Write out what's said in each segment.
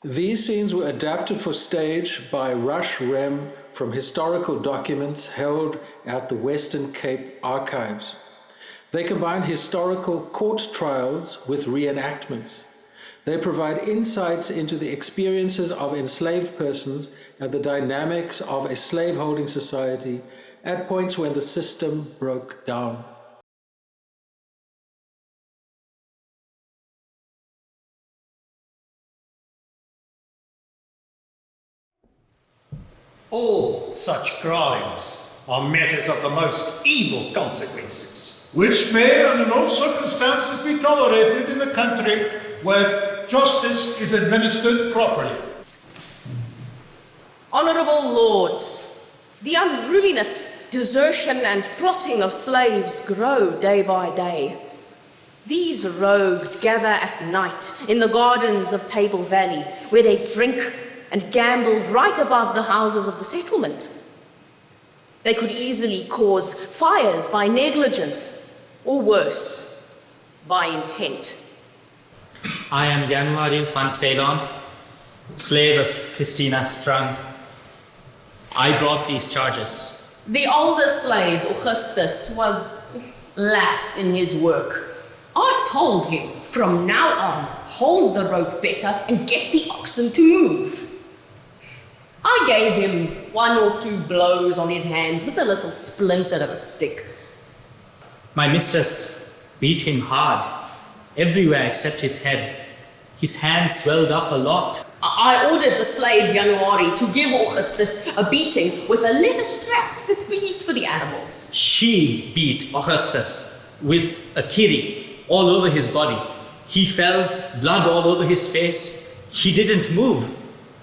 These scenes were adapted for stage by Rush Rem from historical documents held at the Western Cape Archives. They combine historical court trials with reenactments. They provide insights into the experiences of enslaved persons and the dynamics of a slaveholding society at points when the system broke down. All such crimes are matters of the most evil consequences, which may under no circumstances be tolerated in a country where justice is administered properly. Honourable Lords, the unruliness, desertion and plotting of slaves grow day by day. These rogues gather at night in the gardens of Table Valley, where they drink and gamble right above the houses of the settlement. They could easily cause fires by negligence, or worse, by intent. I am January van Ceylon, slave of Christina Strang. I brought these charges. The older slave, Augustus, was lax in his work. I told him, from now on, hold the rope better and get the oxen to move. I gave him 1 or 2 blows on his hands with a little splinter of a stick. My mistress beat him hard, everywhere except his head. His hands swelled up a lot. I ordered the slave January to give Augustus a beating with a leather strap that we used for the animals. She beat Augustus with a kiri all over his body. He fell, blood all over his face. He didn't move.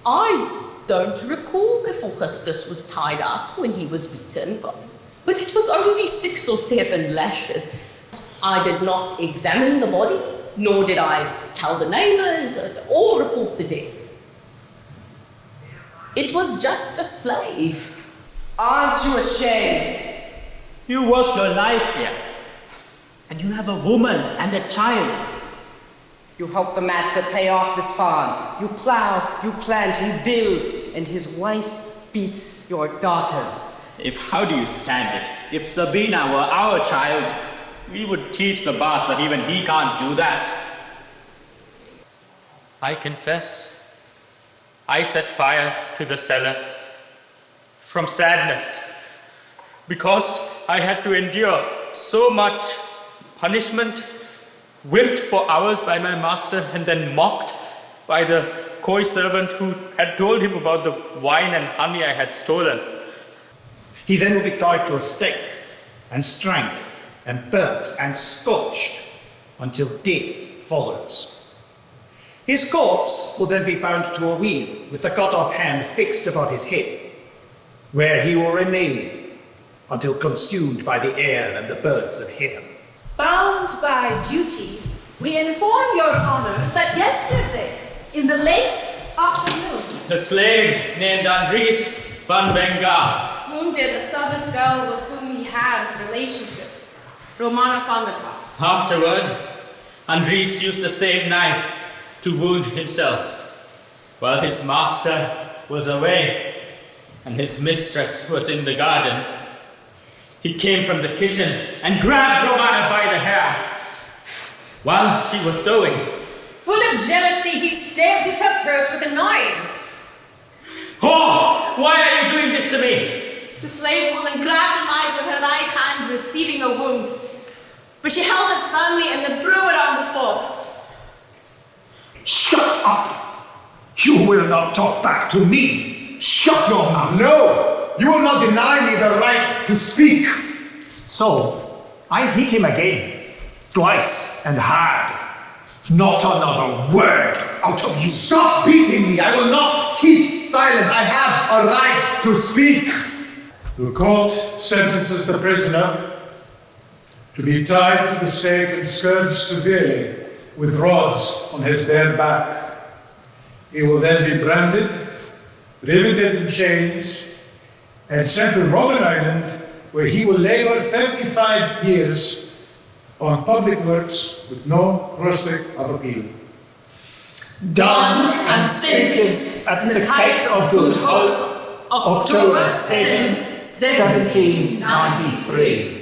I don't recall if Augustus was tied up when he was beaten, but it was only 6 or 7 lashes. I did not examine the body, nor did I tell the neighbors or report the death. It was just a slave. Aren't you ashamed? You worked your life here. And you have a woman and a child. You help the master pay off this farm. You plow, you plant, you build, and his wife beats your daughter. How do you stand it? If Sabina were our child, we would teach the boss that even he can't do that. I confess, I set fire to the cellar from sadness, because I had to endure so much punishment, whipped for hours by my master and then mocked by the coy servant who had told him about the wine and honey I had stolen. he then will be tied to a stake and strangled and burnt and scorched until death follows. His corpse will then be bound to a wheel with the cut-off hand fixed about his head, where he will remain until consumed by the air and the birds of hell. Bound by duty, we inform your honors that yesterday, in the late afternoon, The slave named Andries van Benga wounded a servant girl with whom he had a relationship, Romana van der Plas. Afterward, Andries used the same knife to wound himself, while his master was away and his mistress was in the garden. He came from the kitchen and grabbed Romana by the hair while she was sewing. Full of jealousy, he stabbed at her throat with a knife. Oh, why are you doing this to me? The slave woman grabbed the knife with her right hand, receiving a wound. But she held it firmly and then threw it on the floor. Shut up! You will not talk back to me! Shut your mouth! No! You will not deny me the right to speak! So, I hit him again, twice and hard. Not another word out of you! Stop beating me! I will not keep silent! I have a right to speak! The court sentences the prisoner to be tied to the stake and scourged severely with rods on his bare back. He will then be branded, riveted in chains, and sent to Robben Island, where he will labor 35 years on public works with no prospect of appeal. done and sentenced at the Cape of Good Hope, October 7, 1793.